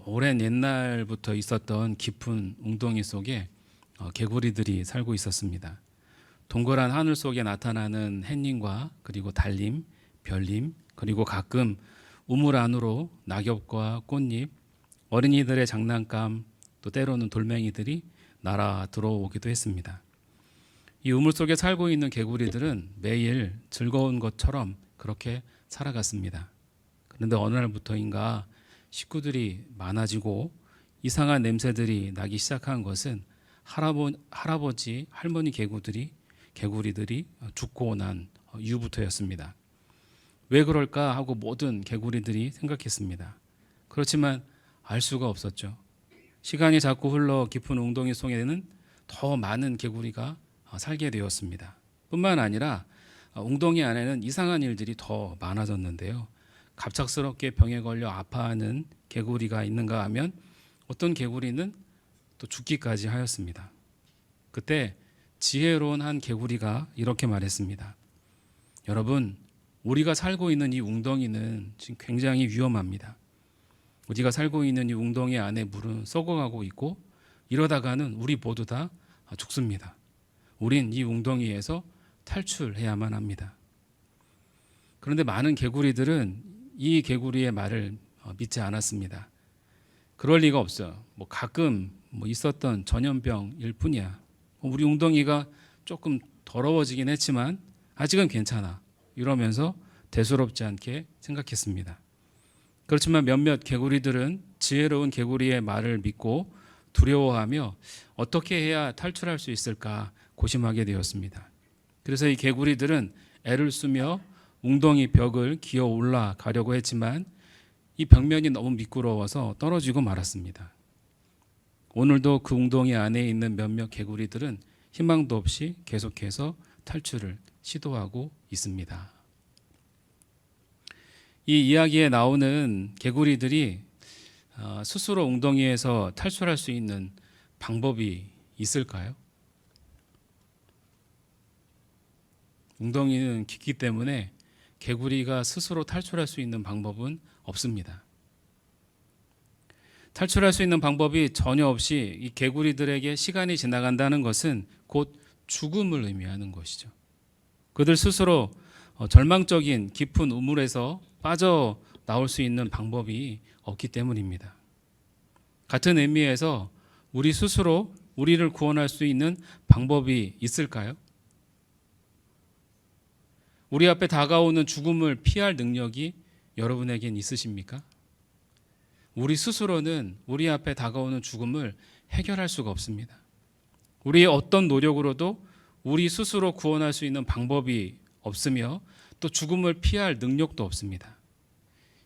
오랜 옛날부터 있었던 깊은 웅덩이 속에 개구리들이 살고 있었습니다. 동그란 하늘 속에 나타나는 햇님과 그리고 달님, 별님, 그리고 가끔 우물 안으로 낙엽과 꽃잎, 어린이들의 장난감, 또 때로는 돌멩이들이 날아 들어오기도 했습니다. 이 우물 속에 살고 있는 개구리들은 매일 즐거운 것처럼 그렇게 살아갔습니다. 그런데 어느 날부터인가 식구들이 많아지고 이상한 냄새들이 나기 시작한 것은 할아버지, 할머니 개구리들이 죽고 난 이후부터였습니다. 왜 그럴까 하고 모든 개구리들이 생각했습니다. 그렇지만 알 수가 없었죠. 시간이 자꾸 흘러 깊은 웅덩이 속에는 더 많은 개구리가 살게 되었습니다. 뿐만 아니라 웅덩이 안에는 이상한 일들이 더 많아졌는데요. 갑작스럽게 병에 걸려 아파하는 개구리가 있는가 하면 어떤 개구리는 또 죽기까지 하였습니다. 그때 지혜로운 한 개구리가 이렇게 말했습니다. 여러분, 우리가 살고 있는 이 웅덩이는 지금 굉장히 위험합니다. 우리가 살고 있는 이 웅덩이 안에 물은 썩어가고 있고 이러다가는 우리 모두 다 죽습니다. 우린 이 웅덩이에서 탈출해야만 합니다. 그런데 많은 개구리들은 이 개구리의 말을 믿지 않았습니다. 그럴 리가 없어요. 가끔 있었던 전염병일 뿐이야. 우리 웅덩이가 조금 더러워지긴 했지만 아직은 괜찮아. 이러면서 대수롭지 않게 생각했습니다. 그렇지만 몇몇 개구리들은 지혜로운 개구리의 말을 믿고 두려워하며 어떻게 해야 탈출할 수 있을까 고심하게 되었습니다. 그래서 이 개구리들은 애를 쓰며 웅덩이 벽을 기어 올라가려고 했지만 이 벽면이 너무 미끄러워서 떨어지고 말았습니다. 오늘도 그 웅덩이 안에 있는 몇몇 개구리들은 희망도 없이 계속해서 탈출을 시도하고 있습니다. 이 이야기에 나오는 개구리들이 스스로 웅덩이에서 탈출할 수 있는 방법이 있을까요? 웅덩이는 깊기 때문에 개구리가 스스로 탈출할 수 있는 방법은 없습니다. 탈출할 수 있는 방법이 전혀 없이 이 개구리들에게 시간이 지나간다는 것은 곧 죽음을 의미하는 것이죠. 그들 스스로 절망적인 깊은 우물에서 빠져나올 수 있는 방법이 없기 때문입니다. 같은 의미에서 우리 스스로 우리를 구원할 수 있는 방법이 있을까요? 우리 앞에 다가오는 죽음을 피할 능력이 여러분에겐 있으십니까? 우리 스스로는 우리 앞에 다가오는 죽음을 해결할 수가 없습니다. 우리의 어떤 노력으로도 우리 스스로 구원할 수 있는 방법이 없으며 또 죽음을 피할 능력도 없습니다.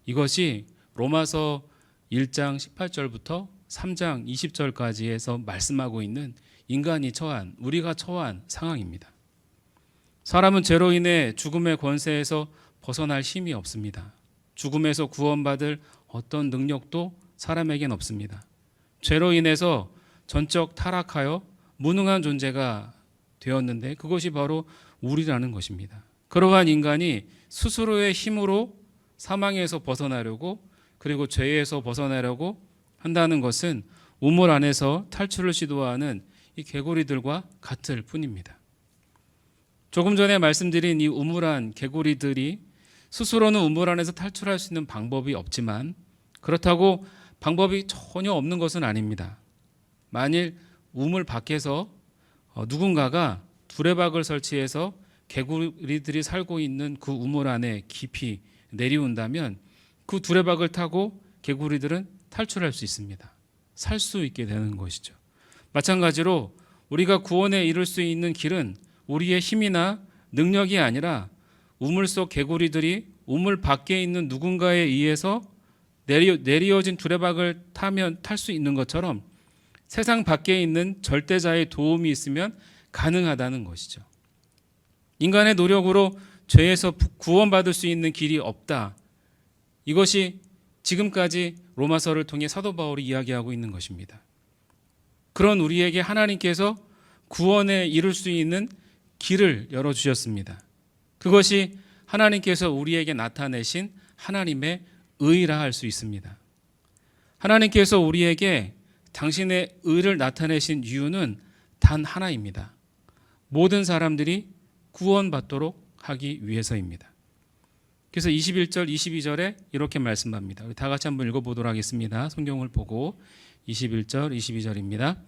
이것이 로마서 1장 18절부터 3장 20절까지에서 말씀하고 있는 인간이 처한, 우리가 처한 상황입니다. 사람은 죄로 인해 죽음의 권세에서 벗어날 힘이 없습니다. 죽음에서 구원받을 어떤 능력도 사람에겐 없습니다. 죄로 인해서 전적 타락하여 무능한 존재가 되었는데 그것이 바로 우리라는 것입니다. 그러한 인간이 스스로의 힘으로 사망에서 벗어나려고 그리고 죄에서 벗어나려고 한다는 것은 우물 안에서 탈출을 시도하는 이 개구리들과 같을 뿐입니다. 조금 전에 말씀드린 이 우물안 개구리들이 스스로는 우물 안에서 탈출할 수 있는 방법이 없지만 그렇다고 방법이 전혀 없는 것은 아닙니다. 만일 우물 밖에서 누군가가 두레박을 설치해서 개구리들이 살고 있는 그 우물 안에 깊이 내려온다면 그 두레박을 타고 개구리들은 탈출할 수 있습니다. 살 수 있게 되는 것이죠. 마찬가지로 우리가 구원에 이를 수 있는 길은 우리의 힘이나 능력이 아니라 우물 속 개구리들이 우물 밖에 있는 누군가에 의해서 내리어진 두레박을 타면 탈 수 있는 것처럼 세상 밖에 있는 절대자의 도움이 있으면 가능하다는 것이죠. 인간의 노력으로 죄에서 구원받을 수 있는 길이 없다. 이것이 지금까지 로마서를 통해 사도 바울이 이야기하고 있는 것입니다. 그런 우리에게 하나님께서 구원에 이룰 수 있는 길을 열어주셨습니다. 그것이 하나님께서 우리에게 나타내신 하나님의 의라 할 수 있습니다. 하나님께서 우리에게 당신의 의를 나타내신 이유는 단 하나입니다. 모든 사람들이 구원받도록 하기 위해서입니다. 그래서 21절, 22절에 이렇게 말씀합니다. 우리 다 같이 한번 읽어보도록 하겠습니다. 성경을 보고 21절, 22절입니다.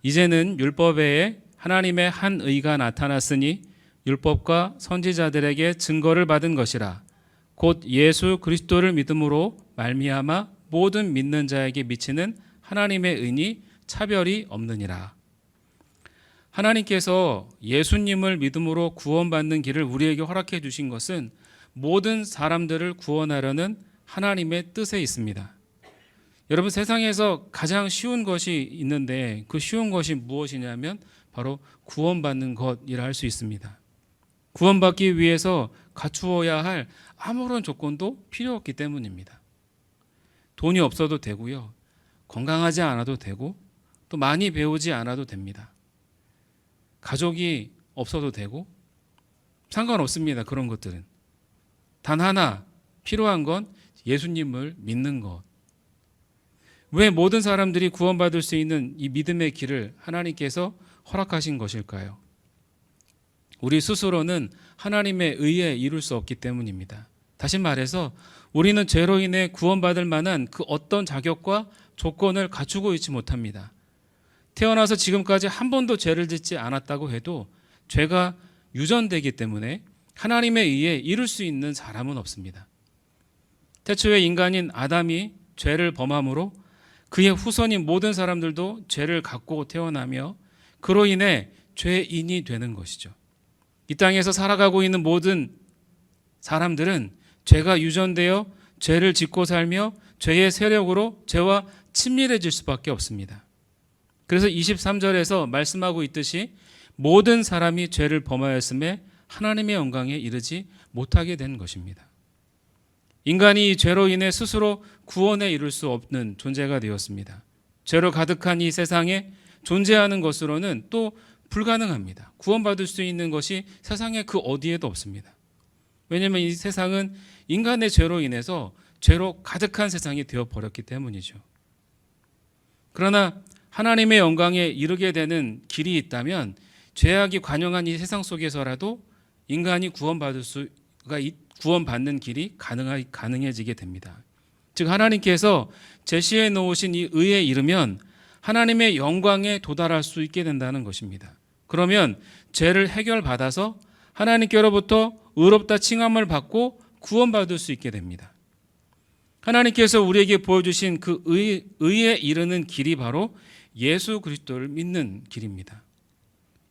이제는 율법 외에 하나님의 한 의가 나타났으니 율법과 선지자들에게 증거를 받은 것이라. 곧 예수 그리스도를 믿음으로 말미암아 모든 믿는 자에게 미치는 하나님의 의니 차별이 없느니라. 하나님께서 예수님을 믿음으로 구원받는 길을 우리에게 허락해 주신 것은 모든 사람들을 구원하려는 하나님의 뜻에 있습니다. 여러분, 세상에서 가장 쉬운 것이 있는데 그 쉬운 것이 무엇이냐면 바로 구원받는 것이라 할 수 있습니다. 구원받기 위해서 갖추어야 할 아무런 조건도 필요 없기 때문입니다. 돈이 없어도 되고요. 건강하지 않아도 되고 또 많이 배우지 않아도 됩니다. 가족이 없어도 되고 상관없습니다. 그런 것들은. 단 하나 필요한 건 예수님을 믿는 것. 왜 모든 사람들이 구원받을 수 있는 이 믿음의 길을 하나님께서 허락하신 것일까요? 우리 스스로는 하나님의 의에 이룰 수 없기 때문입니다. 다시 말해서 우리는 죄로 인해 구원받을 만한 그 어떤 자격과 조건을 갖추고 있지 못합니다. 태어나서 지금까지 한 번도 죄를 짓지 않았다고 해도 죄가 유전되기 때문에 하나님의 의에 이룰 수 있는 사람은 없습니다. 태초의 인간인 아담이 죄를 범함으로 그의 후손인 모든 사람들도 죄를 갖고 태어나며 그로 인해 죄인이 되는 것이죠. 이 땅에서 살아가고 있는 모든 사람들은 죄가 유전되어 죄를 짓고 살며 죄의 세력으로 죄와 친밀해질 수밖에 없습니다. 그래서 23절에서 말씀하고 있듯이 모든 사람이 죄를 범하였음에 하나님의 영광에 이르지 못하게 된 것입니다. 인간이 이 죄로 인해 스스로 구원에 이룰 수 없는 존재가 되었습니다. 죄로 가득한 이 세상에 존재하는 것으로는 또 불가능합니다. 구원받을 수 있는 것이 세상에 그 어디에도 없습니다. 왜냐하면 이 세상은 인간의 죄로 인해서 죄로 가득한 세상이 되어버렸기 때문이죠. 그러나 하나님의 영광에 이르게 되는 길이 있다면 죄악이 관영한 이 세상 속에서라도 인간이 구원받는 길이 가능해지게 됩니다. 즉 하나님께서 제시해 놓으신 이 의에 이르면 하나님의 영광에 도달할 수 있게 된다는 것입니다. 그러면 죄를 해결받아서 하나님께로부터 의롭다 칭함을 받고 구원받을 수 있게 됩니다. 하나님께서 우리에게 보여주신 그 의에 이르는 길이 바로 예수 그리스도를 믿는 길입니다.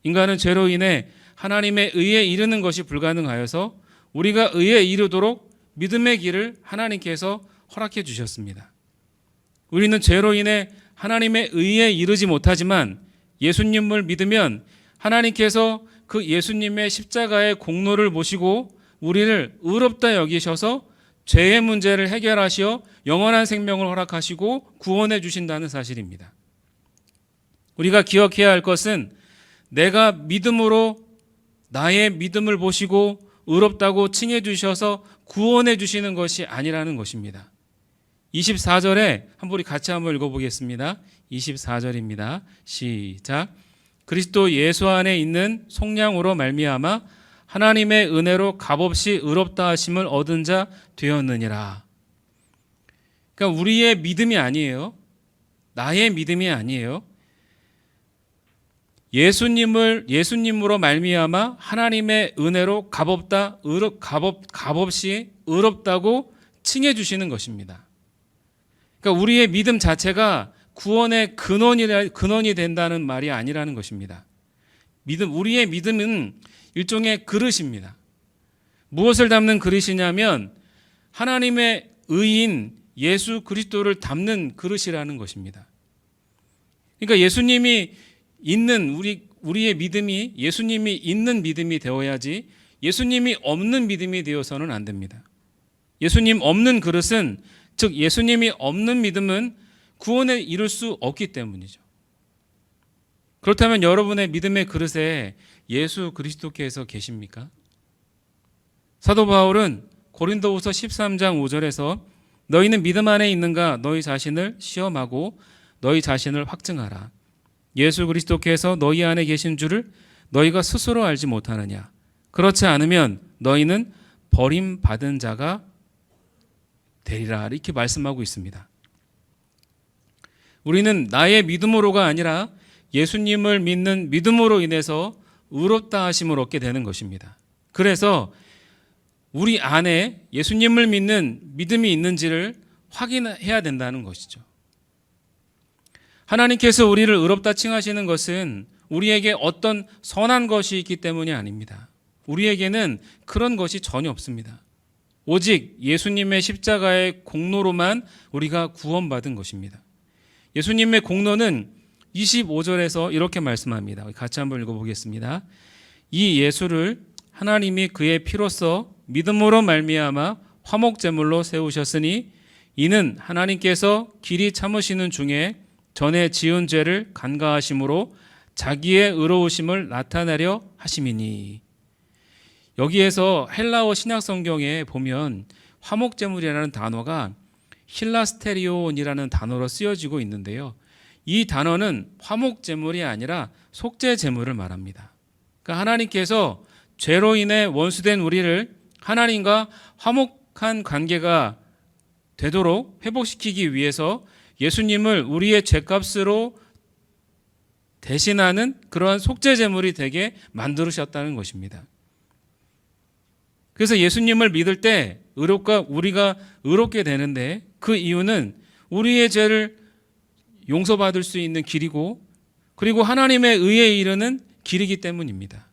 인간은 죄로 인해 하나님의 의에 이르는 것이 불가능하여서 우리가 의에 이르도록 믿음의 길을 하나님께서 허락해 주셨습니다. 우리는 죄로 인해 하나님의 의에 이르지 못하지만 예수님을 믿으면 하나님께서 그 예수님의 십자가의 공로를 보시고 우리를 의롭다 여기셔서 죄의 문제를 해결하시어 영원한 생명을 허락하시고 구원해 주신다는 사실입니다. 우리가 기억해야 할 것은 내가 믿음으로 나의 믿음을 보시고 의롭다고 칭해 주셔서 구원해 주시는 것이 아니라는 것입니다. 24절에 우리 같이 한번 읽어보겠습니다. 24절입니다. 시작. 그리스도 예수 안에 있는 속량으로 말미암아 하나님의 은혜로 값없이 의롭다 하심을 얻은 자 되었느니라. 그러니까 우리의 믿음이 아니에요. 나의 믿음이 아니에요. 예수님으로 말미암아 하나님의 은혜로 값없이 의롭다고 칭해 주시는 것입니다. 그러니까 우리의 믿음 자체가 구원의 근원이 된다는 말이 아니라는 것입니다. 우리의 믿음은 일종의 그릇입니다. 무엇을 담는 그릇이냐면 하나님의 의인 예수 그리스도를 담는 그릇이라는 것입니다. 그러니까 예수님이 있는 우리의 믿음이 예수님이 있는 믿음이 되어야지 예수님이 없는 믿음이 되어서는 안 됩니다. 예수님 없는 그릇은, 즉 예수님이 없는 믿음은 구원에 이룰 수 없기 때문이죠. 그렇다면 여러분의 믿음의 그릇에 예수 그리스도께서 계십니까? 사도 바울은 고린도후서 13장 5절에서 너희는 믿음 안에 있는가? 너희 자신을 시험하고 너희 자신을 확증하라. 예수 그리스도께서 너희 안에 계신 줄을 너희가 스스로 알지 못하느냐? 그렇지 않으면 너희는 버림받은 자가 되리라. 이렇게 말씀하고 있습니다. 우리는 나의 믿음으로가 아니라 예수님을 믿는 믿음으로 인해서 의롭다 하심을 얻게 되는 것입니다. 그래서 우리 안에 예수님을 믿는 믿음이 있는지를 확인해야 된다는 것이죠. 하나님께서 우리를 의롭다 칭하시는 것은 우리에게 어떤 선한 것이 있기 때문이 아닙니다. 우리에게는 그런 것이 전혀 없습니다. 오직 예수님의 십자가의 공로로만 우리가 구원받은 것입니다. 예수님의 공로는 25절에서 이렇게 말씀합니다. 같이 한번 읽어보겠습니다. 이 예수를 하나님이 그의 피로써 믿음으로 말미암아 화목제물로 세우셨으니 이는 하나님께서 길이 참으시는 중에 전에 지은 죄를 간과하심으로 자기의 의로우심을 나타내려 하심이니. 여기에서 헬라어 신약성경에 보면 화목제물이라는 단어가 힐라스테리온이라는 단어로 쓰여지고 있는데요. 이 단어는 화목제물이 아니라 속죄제물을 말합니다. 그러니까 하나님께서 죄로 인해 원수된 우리를 하나님과 화목한 관계가 되도록 회복시키기 위해서 예수님을 우리의 죄값으로 대신하는 그러한 속죄제물이 되게 만들으셨다는 것입니다. 그래서 예수님을 믿을 때 우리가 의롭게 되는데 그 이유는 우리의 죄를 용서받을 수 있는 길이고 그리고 하나님의 의에 이르는 길이기 때문입니다.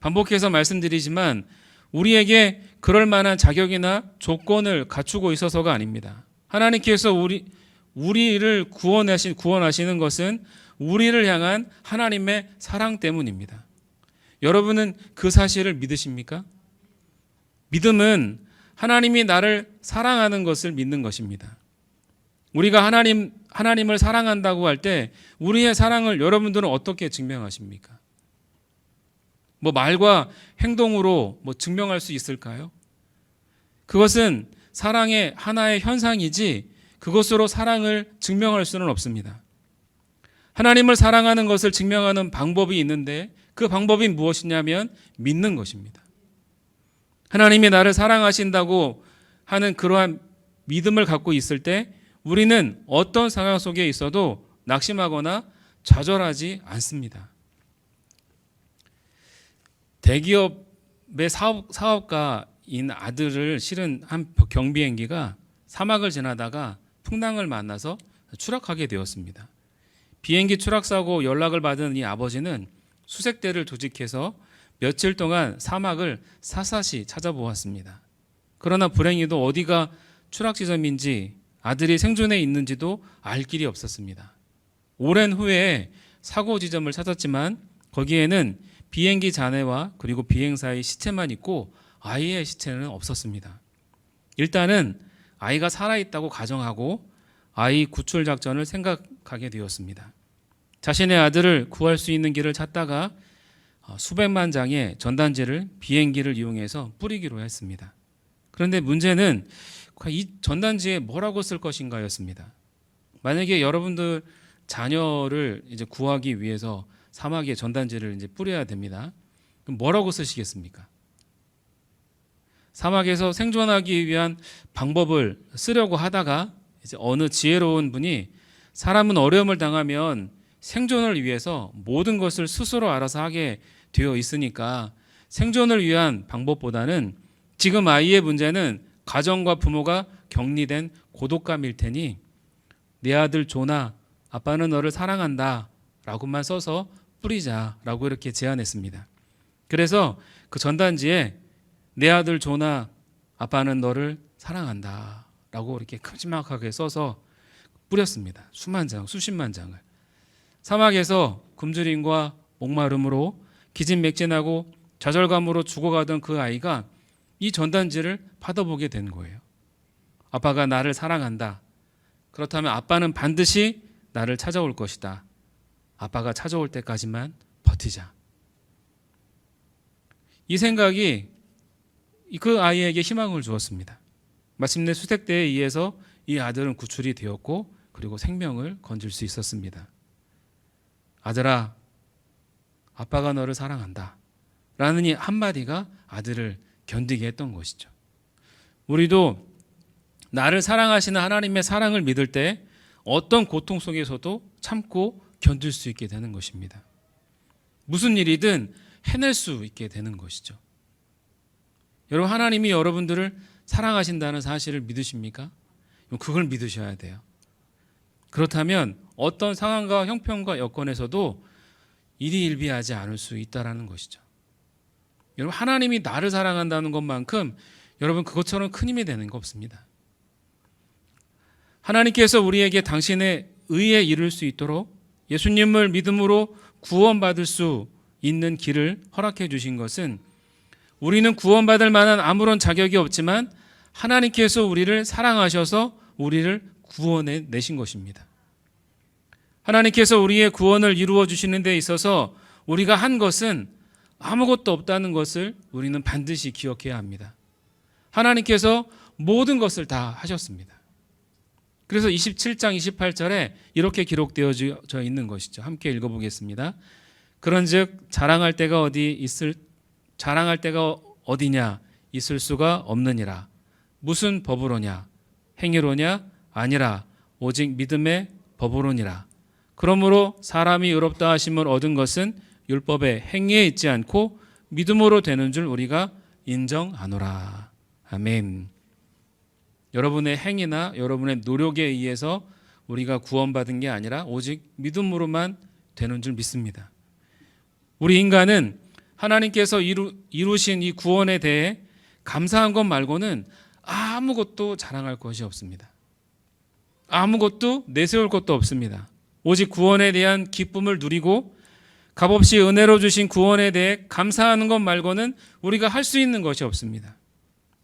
반복해서 말씀드리지만 우리에게 그럴 만한 자격이나 조건을 갖추고 있어서가 아닙니다. 하나님께서 우리를 구원하시는 것은 우리를 향한 하나님의 사랑 때문입니다. 여러분은 그 사실을 믿으십니까? 믿음은 하나님이 나를 사랑하는 것을 믿는 것입니다. 우리가 하나님을 사랑한다고 할 때 우리의 사랑을 여러분들은 어떻게 증명하십니까? 말과 행동으로 증명할 수 있을까요? 그것은 사랑의 하나의 현상이지 그것으로 사랑을 증명할 수는 없습니다. 하나님을 사랑하는 것을 증명하는 방법이 있는데 그 방법이 무엇이냐면 믿는 것입니다. 하나님이 나를 사랑하신다고 하는 그러한 믿음을 갖고 있을 때 우리는 어떤 상황 속에 있어도 낙심하거나 좌절하지 않습니다. 대기업의 사업가인 아들을 실은 한 경비행기가 사막을 지나다가 풍랑을 만나서 추락하게 되었습니다. 비행기 추락사고 연락을 받은 이 아버지는 수색대를 조직해서 며칠 동안 사막을 사사시 찾아보았습니다. 그러나 불행히도 어디가 추락 지점인지 아들이 생존해 있는지도 알 길이 없었습니다. 오랜 후에 사고 지점을 찾았지만 거기에는 비행기 잔해와 그리고 비행사의 시체만 있고 아이의 시체는 없었습니다. 일단은 아이가 살아있다고 가정하고 아이 구출 작전을 생각하게 되었습니다. 자신의 아들을 구할 수 있는 길을 찾다가 수백만 장의 전단지를 비행기를 이용해서 뿌리기로 했습니다. 그런데 문제는 이 전단지에 뭐라고 쓸 것인가였습니다. 만약에 여러분들 자녀를 이제 구하기 위해서 사막에 전단지를 이제 뿌려야 됩니다. 그럼 뭐라고 쓰시겠습니까? 사막에서 생존하기 위한 방법을 쓰려고 하다가 이제 어느 지혜로운 분이 사람은 어려움을 당하면 생존을 위해서 모든 것을 스스로 알아서 하게 되어 있으니까 생존을 위한 방법보다는 지금 아이의 문제는 가정과 부모가 격리된 고독감일 테니 내 아들 조나 아빠는 너를 사랑한다 라고만 써서 뿌리자라고 이렇게 제안했습니다. 그래서 그 전단지에 내 아들 조나 아빠는 너를 사랑한다 라고 이렇게 큼지막하게 써서 뿌렸습니다. 수만 장, 수십만 장을. 사막에서 굶주림과 목마름으로 기진맥진하고 좌절감으로 죽어가던 그 아이가 이 전단지를 받아보게 된 거예요. 아빠가 나를 사랑한다. 그렇다면 아빠는 반드시 나를 찾아올 것이다. 아빠가 찾아올 때까지만 버티자. 이 생각이 그 아이에게 희망을 주었습니다. 마침내 수색대에 의해서 이 아들은 구출이 되었고 그리고 생명을 건질 수 있었습니다. 아들아, 아빠가 너를 사랑한다 라는 이 한마디가 아들을 견디게 했던 것이죠. 우리도 나를 사랑하시는 하나님의 사랑을 믿을 때 어떤 고통 속에서도 참고 견딜 수 있게 되는 것입니다. 무슨 일이든 해낼 수 있게 되는 것이죠. 여러분, 하나님이 여러분들을 사랑하신다는 사실을 믿으십니까? 그걸 믿으셔야 돼요. 그렇다면 어떤 상황과 형편과 여건에서도 일희일비하지 않을 수 있다는 것이죠. 여러분, 하나님이 나를 사랑한다는 것만큼 여러분 그것처럼 큰 힘이 되는 거 없습니다. 하나님께서 우리에게 당신의 의에 이를 수 있도록 예수님을 믿음으로 구원받을 수 있는 길을 허락해 주신 것은 우리는 구원받을 만한 아무런 자격이 없지만 하나님께서 우리를 사랑하셔서 우리를 구원해 내신 것입니다. 하나님께서 우리의 구원을 이루어 주시는 데 있어서 우리가 한 것은 아무것도 없다는 것을 우리는 반드시 기억해야 합니다. 하나님께서 모든 것을 다 하셨습니다. 그래서 27장 28절에 이렇게 기록되어져 있는 것이죠. 함께 읽어보겠습니다. 그런즉 자랑할 때가 어디냐 있을 수가 없느니라. 무슨 법으로냐? 행위로냐? 아니라 오직 믿음의 법으로니라. 그러므로 사람이 의롭다 하심을 얻은 것은 율법의 행위에 있지 않고 믿음으로 되는 줄 우리가 인정하노라. 아멘. 여러분의 행위나 여러분의 노력에 의해서 우리가 구원받은 게 아니라 오직 믿음으로만 되는 줄 믿습니다. 우리 인간은 하나님께서 이루신 이 구원에 대해 감사한 것 말고는 아무것도 자랑할 것이 없습니다. 아무것도 내세울 것도 없습니다. 오직 구원에 대한 기쁨을 누리고 값없이 은혜로 주신 구원에 대해 감사하는 것 말고는 우리가 할 수 있는 것이 없습니다.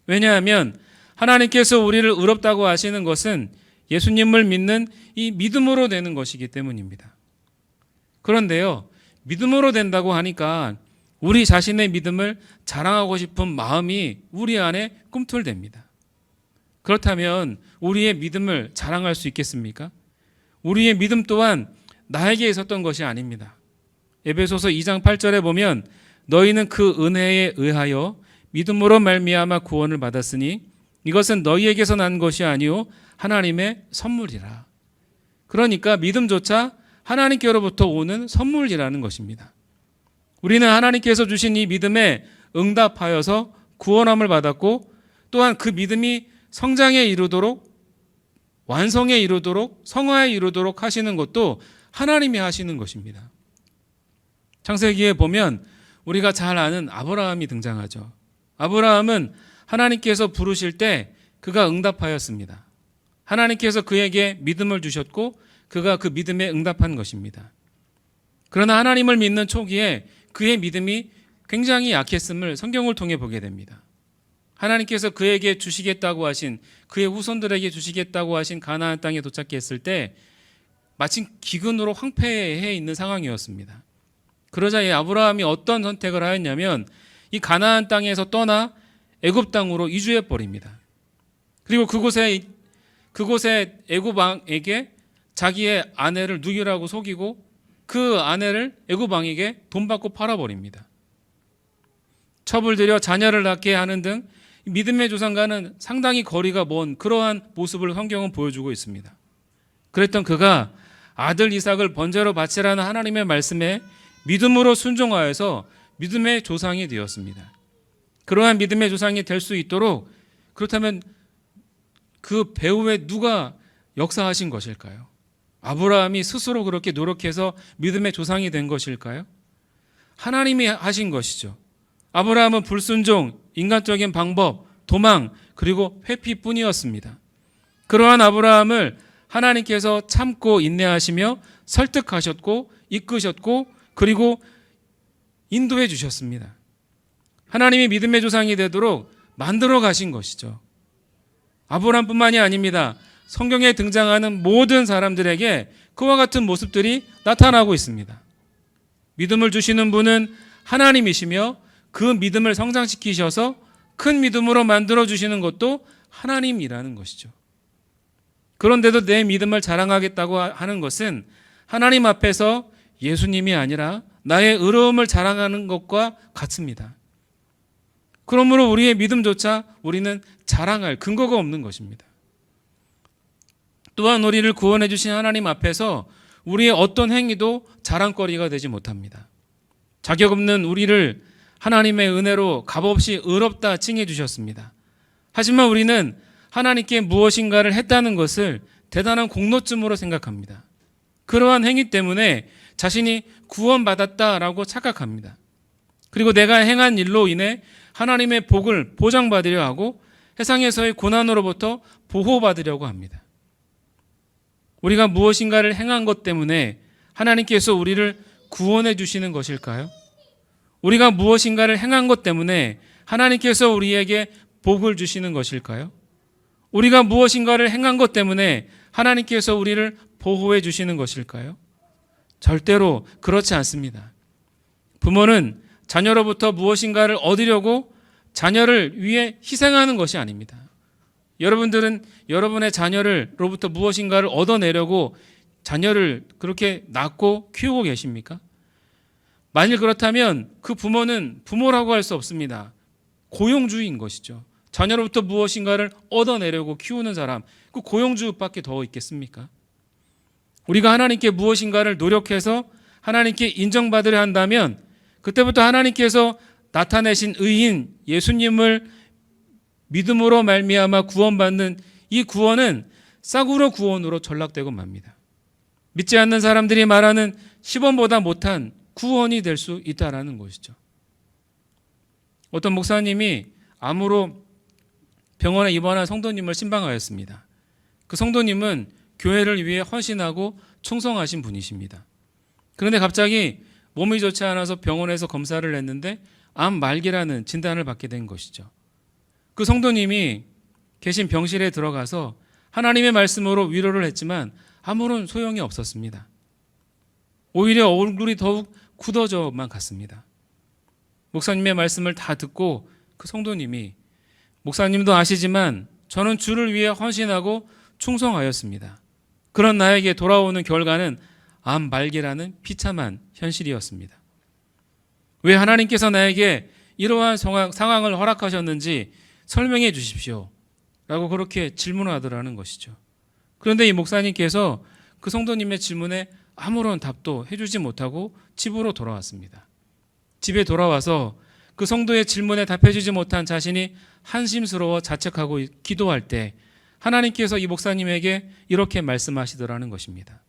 왜냐하면 하나님께서 우리를 의롭다고 하시는 것은 예수님을 믿는 이 믿음으로 되는 것이기 때문입니다. 그런데요, 믿음으로 된다고 하니까 우리 자신의 믿음을 자랑하고 싶은 마음이 우리 안에 꿈틀댑니다. 그렇다면 우리의 믿음을 자랑할 수 있겠습니까? 우리의 믿음 또한 나에게 있었던 것이 아닙니다. 에베소서 2장 8절에 보면 너희는 그 은혜에 의하여 믿음으로 말미암아 구원을 받았으니 이것은 너희에게서 난 것이 아니요 하나님의 선물이라. 그러니까 믿음조차 하나님께로부터 오는 선물이라는 것입니다. 우리는 하나님께서 주신 이 믿음에 응답하여서 구원함을 받았고 또한 그 믿음이 성장에 이르도록 완성에 이르도록 성화에 이르도록 하시는 것도 하나님이 하시는 것입니다. 창세기에 보면 우리가 잘 아는 아브라함이 등장하죠. 아브라함은 하나님께서 부르실 때 그가 응답하였습니다. 하나님께서 그에게 믿음을 주셨고 그가 그 믿음에 응답한 것입니다. 그러나 하나님을 믿는 초기에 그의 믿음이 굉장히 약했음을 성경을 통해 보게 됩니다. 하나님께서 그에게 주시겠다고 하신 그의 후손들에게 주시겠다고 하신 가나안 땅에 도착했을 때 마침 기근으로 황폐해 있는 상황이었습니다. 그러자 이 아브라함이 어떤 선택을 하였냐면 이 가나안 땅에서 떠나 애굽 땅으로 이주해 버립니다. 그리고 그곳에 애굽 왕에게 자기의 아내를 누이라고 속이고 그 아내를 애굽 왕에게 돈 받고 팔아버립니다. 첩을 들여 자녀를 낳게 하는 등 믿음의 조상과는 상당히 거리가 먼 그러한 모습을 성경은 보여주고 있습니다. 그랬던 그가 아들 이삭을 번제로 바치라는 하나님의 말씀에 믿음으로 순종하여서 믿음의 조상이 되었습니다. 그러한 믿음의 조상이 될 수 있도록 그렇다면 그 배후에 누가 역사하신 것일까요? 아브라함이 스스로 그렇게 노력해서 믿음의 조상이 된 것일까요? 하나님이 하신 것이죠. 아브라함은 불순종, 인간적인 방법, 도망, 그리고 회피뿐이었습니다. 그러한 아브라함을 하나님께서 참고 인내하시며 설득하셨고 이끄셨고 그리고 인도해 주셨습니다. 하나님이 믿음의 조상이 되도록 만들어 가신 것이죠. 아브라함뿐만이 아닙니다. 성경에 등장하는 모든 사람들에게 그와 같은 모습들이 나타나고 있습니다. 믿음을 주시는 분은 하나님이시며 그 믿음을 성장시키셔서 큰 믿음으로 만들어 주시는 것도 하나님이라는 것이죠. 그런데도 내 믿음을 자랑하겠다고 하는 것은 하나님 앞에서 예수님이 아니라 나의 의로움을 자랑하는 것과 같습니다. 그러므로 우리의 믿음조차 우리는 자랑할 근거가 없는 것입니다. 또한 우리를 구원해 주신 하나님 앞에서 우리의 어떤 행위도 자랑거리가 되지 못합니다. 자격 없는 우리를 하나님의 은혜로 값없이 의롭다 칭해 주셨습니다. 하지만 우리는 하나님께 무엇인가를 했다는 것을 대단한 공로쯤으로 생각합니다. 그러한 행위 때문에 자신이 구원받았다라고 착각합니다. 그리고 내가 행한 일로 인해 하나님의 복을 보장받으려 하고 세상에서의 고난으로부터 보호받으려고 합니다. 우리가 무엇인가를 행한 것 때문에 하나님께서 우리를 구원해 주시는 것일까요? 우리가 무엇인가를 행한 것 때문에 하나님께서 우리에게 복을 주시는 것일까요? 우리가 무엇인가를 행한 것 때문에 하나님께서 우리를 보호해 주시는 것일까요? 절대로 그렇지 않습니다. 부모는 자녀로부터 무엇인가를 얻으려고 자녀를 위해 희생하는 것이 아닙니다. 여러분들은 여러분의 자녀로부터 무엇인가를 얻어내려고 자녀를 그렇게 낳고 키우고 계십니까? 만일 그렇다면 그 부모는 부모라고 할 수 없습니다. 고용주의인 것이죠. 자녀로부터 무엇인가를 얻어내려고 키우는 사람, 그 고용주밖에 더 있겠습니까? 우리가 하나님께 무엇인가를 노력해서 하나님께 인정받으려 한다면 그때부터 하나님께서 나타내신 의인 예수님을 믿음으로 말미암아 구원받는 이 구원은 싸구려 구원으로 전락되고 맙니다. 믿지 않는 사람들이 말하는 10원보다 못한 구원이 될 수 있다라는 것이죠. 어떤 목사님이 암으로 병원에 입원한 성도님을 신방하였습니다. 그 성도님은 교회를 위해 헌신하고 충성하신 분이십니다. 그런데 갑자기 몸이 좋지 않아서 병원에서 검사를 했는데 암 말기라는 진단을 받게 된 것이죠. 그 성도님이 계신 병실에 들어가서 하나님의 말씀으로 위로를 했지만 아무런 소용이 없었습니다. 오히려 얼굴이 더욱 굳어져만 갔습니다. 목사님의 말씀을 다 듣고 그 성도님이 목사님도 아시지만 저는 주를 위해 헌신하고 충성하였습니다. 그런 나에게 돌아오는 결과는 암 말기라는 비참한 현실이었습니다. 왜 하나님께서 나에게 이러한 상황을 허락하셨는지 설명해 주십시오 라고 그렇게 질문을 하더라는 것이죠. 그런데 이 목사님께서 그 성도님의 질문에 아무런 답도 해주지 못하고 집으로 돌아왔습니다. 집에 돌아와서 그 성도의 질문에 답해주지 못한 자신이 한심스러워 자책하고 기도할 때 하나님께서 이 목사님에게 이렇게 말씀하시더라는 것입니다.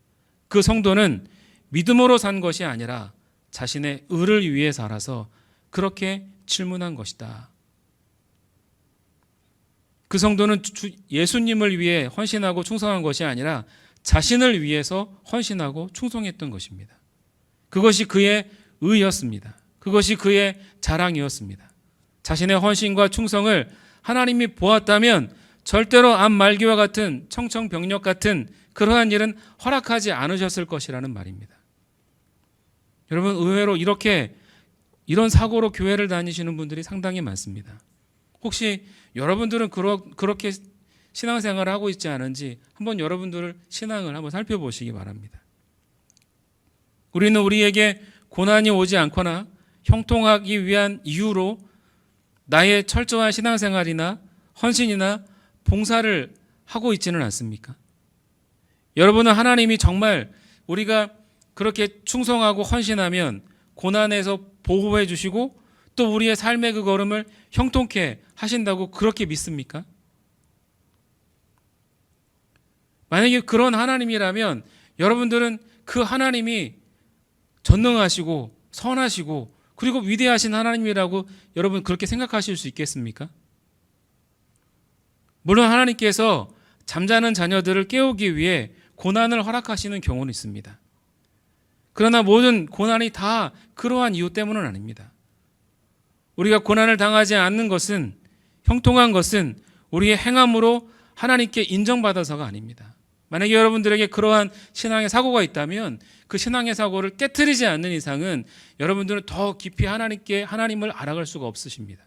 그 성도는 믿음으로 산 것이 아니라 자신의 의를 위해 살아서 그렇게 질문한 것이다. 그 성도는 예수님을 위해 헌신하고 충성한 것이 아니라 자신을 위해서 헌신하고 충성했던 것입니다. 그것이 그의 의였습니다. 그것이 그의 자랑이었습니다. 자신의 헌신과 충성을 하나님이 보았다면 절대로 암 말기와 같은 청청병력 같은 그러한 일은 허락하지 않으셨을 것이라는 말입니다. 여러분, 의외로 이런 사고로 교회를 다니시는 분들이 상당히 많습니다. 혹시 여러분들은 그렇게 신앙생활을 하고 있지 않은지 한번 여러분들 신앙을 한번 살펴보시기 바랍니다. 우리는 우리에게 고난이 오지 않거나 형통하기 위한 이유로 나의 철저한 신앙생활이나 헌신이나 봉사를 하고 있지는 않습니까? 여러분은 하나님이 정말 우리가 그렇게 충성하고 헌신하면 고난에서 보호해 주시고 또 우리의 삶의 그 걸음을 형통케 하신다고 그렇게 믿습니까? 만약에 그런 하나님이라면 여러분들은 그 하나님이 전능하시고 선하시고 그리고 위대하신 하나님이라고 여러분 그렇게 생각하실 수 있겠습니까? 물론 하나님께서 잠자는 자녀들을 깨우기 위해 고난을 허락하시는 경우는 있습니다. 그러나 모든 고난이 다 그러한 이유 때문은 아닙니다. 우리가 고난을 당하지 않는 것은, 형통한 것은 우리의 행함으로 하나님께 인정받아서가 아닙니다. 만약에 여러분들에게 그러한 신앙의 사고가 있다면 그 신앙의 사고를 깨트리지 않는 이상은 여러분들은 더 깊이 하나님을 알아갈 수가 없으십니다.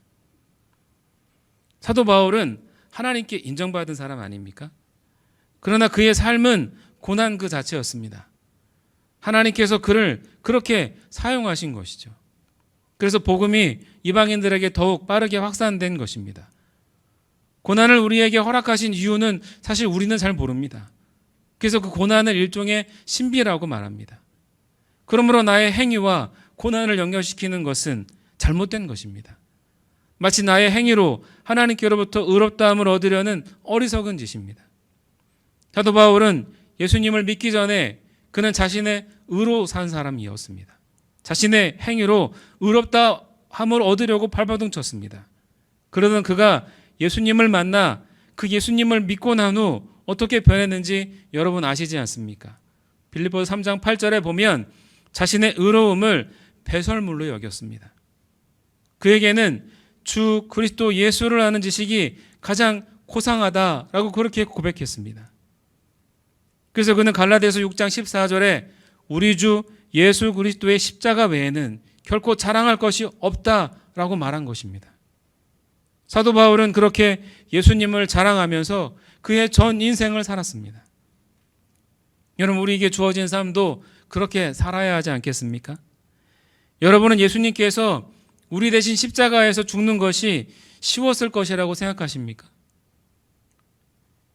사도 바울은 하나님께 인정받은 사람 아닙니까? 그러나 그의 삶은 고난 그 자체였습니다. 하나님께서 그를 그렇게 사용하신 것이죠. 그래서 복음이 이방인들에게 더욱 빠르게 확산된 것입니다. 고난을 우리에게 허락하신 이유는 사실 우리는 잘 모릅니다. 그래서 그 고난을 일종의 신비라고 말합니다. 그러므로 나의 행위와 고난을 연결시키는 것은 잘못된 것입니다. 마치 나의 행위로 하나님께로부터 의롭다함을 얻으려는 어리석은 짓입니다. 사도 바울은 예수님을 믿기 전에 그는 자신의 의로 산 사람이었습니다. 자신의 행위로 의롭다함을 얻으려고 발버둥 쳤습니다. 그러던 그가 예수님을 만나 그 예수님을 믿고 난 후 어떻게 변했는지 여러분 아시지 않습니까? 빌립보서 3장 8절에 보면 자신의 의로움을 배설물로 여겼습니다. 그에게는 주 그리스도 예수를 아는 지식이 가장 고상하다라고 그렇게 고백했습니다. 그래서 그는 갈라디아서 6장 14절에 우리 주 예수 그리스도의 십자가 외에는 결코 자랑할 것이 없다라고 말한 것입니다. 사도 바울은 그렇게 예수님을 자랑하면서 그의 전 인생을 살았습니다. 여러분, 우리에게 주어진 삶도 그렇게 살아야 하지 않겠습니까? 여러분은 예수님께서 우리 대신 십자가에서 죽는 것이 쉬웠을 것이라고 생각하십니까?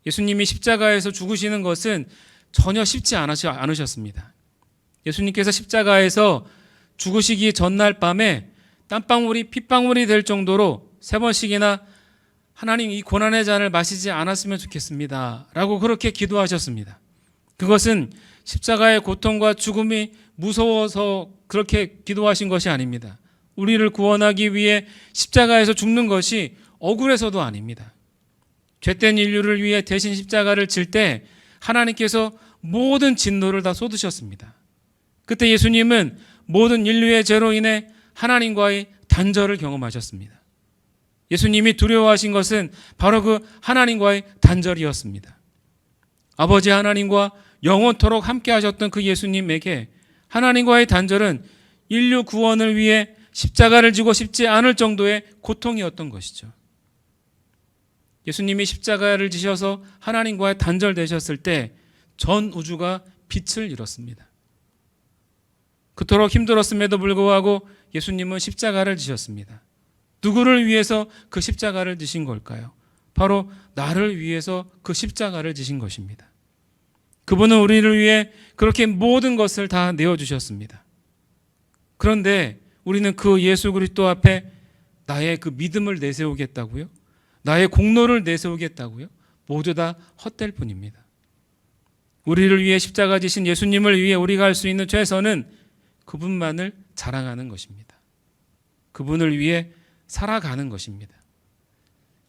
예수님이 십자가에서 죽으시는 것은 전혀 쉽지 않으셨습니다. 예수님께서 십자가에서 죽으시기 전날 밤에 땀방울이 핏방울이 될 정도로 3번씩이나 하나님 이 고난의 잔을 마시지 않았으면 좋겠습니다 라고 그렇게 기도하셨습니다. 그것은 십자가의 고통과 죽음이 무서워서 그렇게 기도하신 것이 아닙니다. 우리를 구원하기 위해 십자가에서 죽는 것이 억울해서도 아닙니다. 죄된 인류를 위해 대신 십자가를 질 때 하나님께서 모든 진노를 다 쏟으셨습니다. 그때 예수님은 모든 인류의 죄로 인해 하나님과의 단절을 경험하셨습니다. 예수님이 두려워하신 것은 바로 그 하나님과의 단절이었습니다. 아버지 하나님과 영원토록 함께 하셨던 그 예수님에게 하나님과의 단절은 인류 구원을 위해 십자가를 지고 싶지 않을 정도의 고통이었던 것이죠. 예수님이 십자가를 지셔서 하나님과의 단절되셨을 때 전 우주가 빛을 잃었습니다. 그토록 힘들었음에도 불구하고 예수님은 십자가를 지셨습니다. 누구를 위해서 그 십자가를 지신 걸까요? 바로 나를 위해서 그 십자가를 지신 것입니다. 그분은 우리를 위해 그렇게 모든 것을 다 내어주셨습니다. 그런데 우리는 그 예수 그리스도 앞에 나의 그 믿음을 내세우겠다고요? 나의 공로를 내세우겠다고요? 모두 다 헛될 뿐입니다. 우리를 위해 십자가 지신 예수님을 위해 우리가 할 수 있는 최선은 그분만을 자랑하는 것입니다. 그분을 위해 살아가는 것입니다.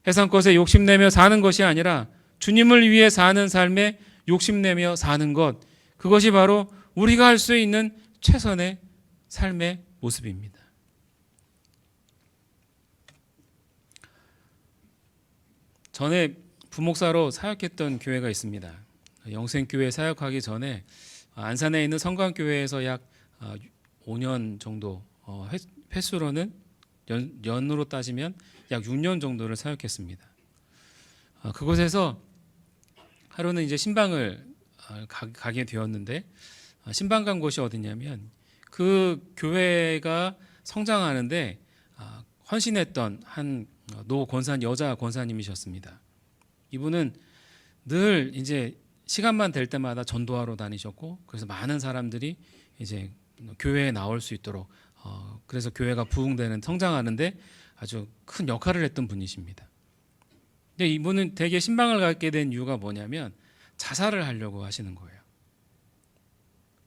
세상 것에 욕심내며 사는 것이 아니라 주님을 위해 사는 삶에 욕심내며 사는 것, 그것이 바로 우리가 할 수 있는 최선의 삶의 모습입니다. 전에 부목사로 사역했던 교회가 있습니다. 영생교회 사역하기 전에 안산에 있는 성광교회에서 약 5년 정도, 횟수로는 연으로 따지면 약 6년 정도를 사역했습니다. 그곳에서 하루는 이제 신방을 가게 되었는데, 신방 간 곳이 어디냐면 그 교회가 성장하는데 헌신했던 한 노 권사, 여자 권사님이셨습니다. 이분은 늘 이제 시간만 될 때마다 전도하러 다니셨고, 그래서 많은 사람들이 이제 교회에 나올 수 있도록 그래서 교회가 부흥되는, 성장하는데 아주 큰 역할을 했던 분이십니다. 근데 이분은 되게 신방을 갖게 된 이유가 뭐냐면 자살을 하려고 하시는 거예요.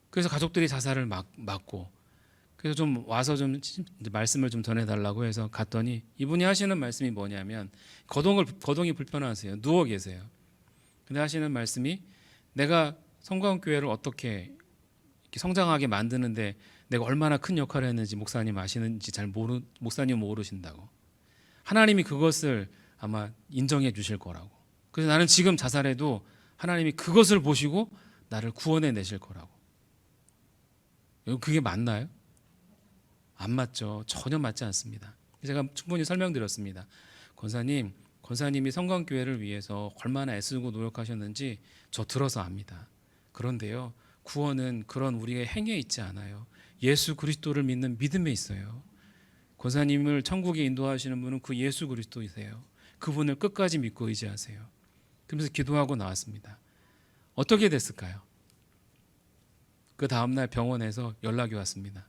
그래서 가족들이 자살을 막고, 그래서 좀 와서 좀 말씀을 좀 전해달라고 해서 갔더니 이분이 하시는 말씀이 뭐냐면, 거동이 불편하세요. 누워 계세요. 근데 하시는 말씀이, 내가 성광교회를 어떻게 성장하게 만드는데 내가 얼마나 큰 역할을 했는지 목사님 아시는지 목사님 모르신다고. 하나님이 그것을 아마 인정해 주실 거라고. 그래서 나는 지금 자살해도 하나님이 그것을 보시고 나를 구원해 내실 거라고. 그게 맞나요? 안 맞죠. 전혀 맞지 않습니다. 제가 충분히 설명드렸습니다. 권사님, 권사님이 성광교회를 위해서 얼마나 애쓰고 노력하셨는지 저 들어서 압니다. 그런데요, 구원은 그런 우리의 행위에 있지 않아요. 예수 그리스도를 믿는 믿음에 있어요. 권사님을 천국에 인도하시는 분은 그 예수 그리스도이세요. 그분을 끝까지 믿고 의지하세요. 그러면서 기도하고 나왔습니다. 어떻게 됐을까요? 그 다음날 병원에서 연락이 왔습니다.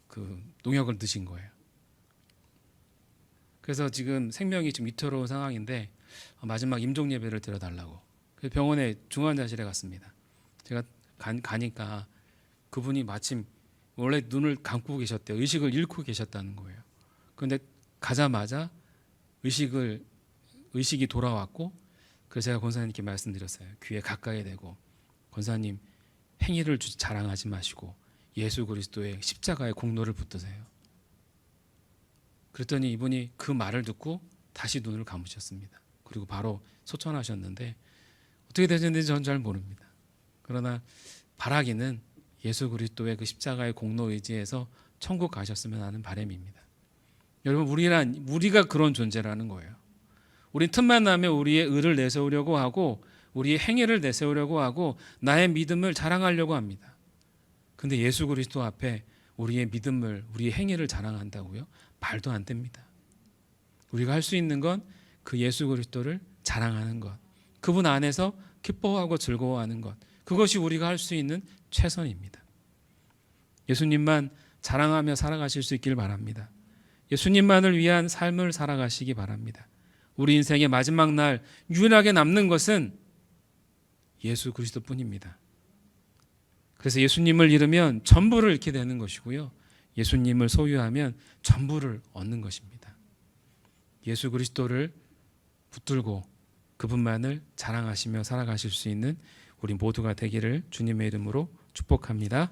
그 농약을 드신 거예요. 그래서 지금 생명이 좀 위태로운 상황인데 마지막 임종 예배를 드려달라고. 그래서 병원에 중환자실에 갔습니다. 제가 가니까 그분이 마침 원래 눈을 감고 계셨대요. 의식을 잃고 계셨다는 거예요. 그런데 가자마자 의식이 돌아왔고, 그래서 제가 권사님께 말씀드렸어요. 귀에 가까이 대고, 권사님 행위를 자랑하지 마시고 예수 그리스도의 십자가의 공로를 붙드세요. 그랬더니 이분이 그 말을 듣고 다시 눈을 감으셨습니다. 그리고 바로 소천하셨는데 어떻게 되셨는지 저는 잘 모릅니다. 그러나 바라기는 예수 그리스도의 그 십자가의 공로 의지에서 천국 가셨으면 하는 바람입니다. 여러분, 우리가 그런 존재라는 거예요. 우린 틈만 나면 우리의 의를 내세우려고 하고 우리의 행위를 내세우려고 하고 나의 믿음을 자랑하려고 합니다. 근데 예수 그리스도 앞에 우리의 믿음을, 우리의 행위를 자랑한다고요? 말도 안 됩니다. 우리가 할 수 있는 건 그 예수 그리스도를 자랑하는 것, 그분 안에서 기뻐하고 즐거워하는 것, 그것이 우리가 할 수 있는 최선입니다. 예수님만 자랑하며 살아가실 수 있길 바랍니다. 예수님만을 위한 삶을 살아가시기 바랍니다. 우리 인생의 마지막 날 유일하게 남는 것은 예수 그리스도뿐입니다. 그래서 예수님을 잃으면 전부를 잃게 되는 것이고요, 예수님을 소유하면 전부를 얻는 것입니다. 예수 그리스도를 붙들고 그분만을 자랑하시며 살아가실 수 있는 우리 모두가 되기를 주님의 이름으로 축복합니다.